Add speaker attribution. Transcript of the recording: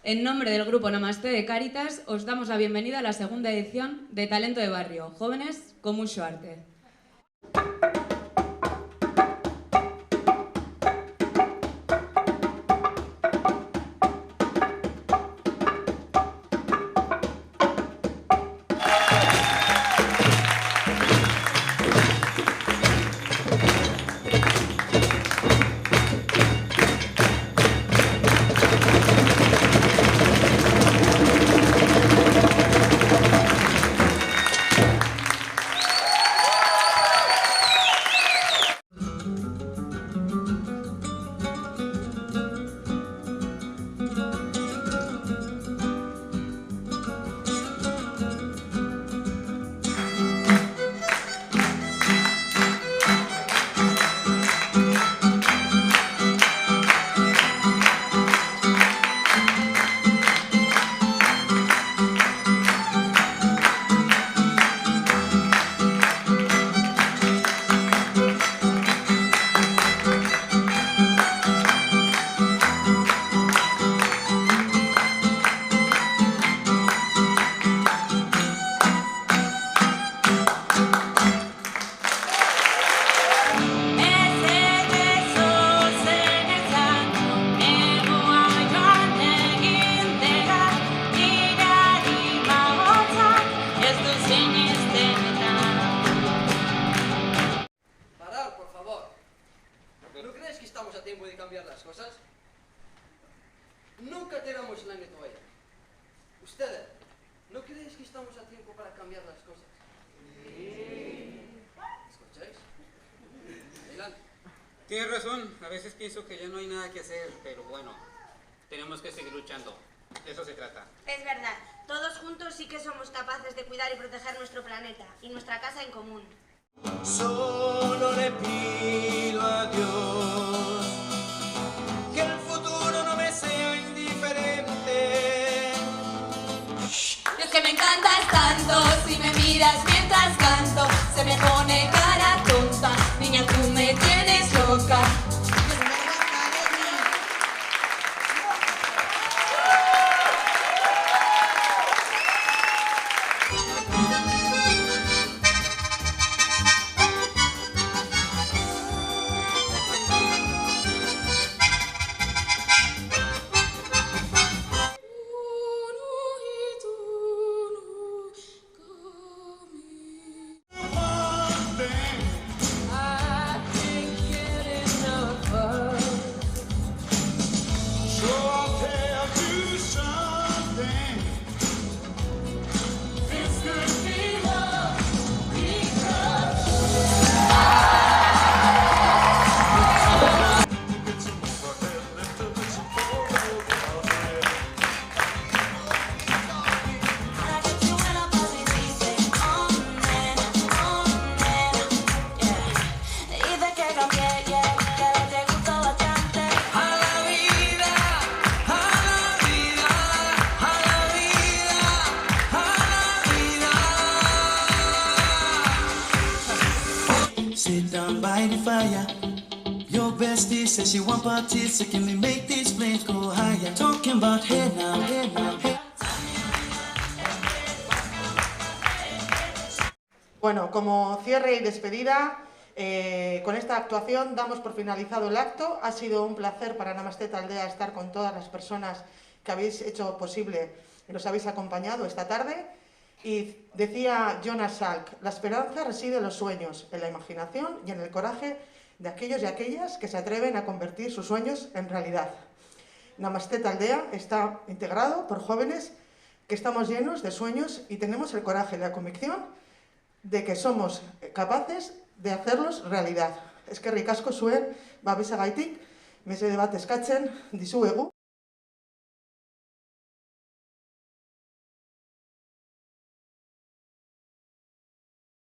Speaker 1: En nombre del grupo Namaste de Cáritas, os damos la bienvenida a la segunda edición de Talento de Barrio, Jóvenes con Mucho Arte.
Speaker 2: Nunca tiramos la toalla. Ustedes, ¿no creéis que estamos a tiempo para cambiar las cosas? Sí. ¿Escucháis? Adelante.
Speaker 3: Tienes razón, a veces pienso que ya no hay nada que hacer, pero bueno, tenemos que seguir luchando. De eso se trata.
Speaker 4: Es verdad, todos juntos sí que somos capaces de cuidar y proteger nuestro planeta y nuestra casa en común.
Speaker 5: Solo le pido a Dios que el futuro no me sea indiferente.
Speaker 6: Y es que me encantas tanto, si me miras mientras canto, se me pone cara tonta, niña tú me tienes loca.
Speaker 5: Sit down by the fire. Your bestie says she want parties, so can we make these flames go higher? Talking about hey now, hey now, hey.
Speaker 7: Bueno, como cierre y despedida, con esta actuación damos por finalizado el acto. Ha sido un placer para Namaste Taldea estar con todas las personas que habéis hecho posible y nos habéis acompañado esta tarde. Y decía Jonas Salk, la esperanza reside en los sueños, en la imaginación y en el coraje de aquellos y aquellas que se atreven a convertir sus sueños en realidad. Namaste Taldea está integrado por jóvenes que estamos llenos de sueños y tenemos el coraje y la convicción de que somos capaces de hacerlos realidad. Eskerrik asko zuen babesagaitik, mesede bat eskatzen dizuegu.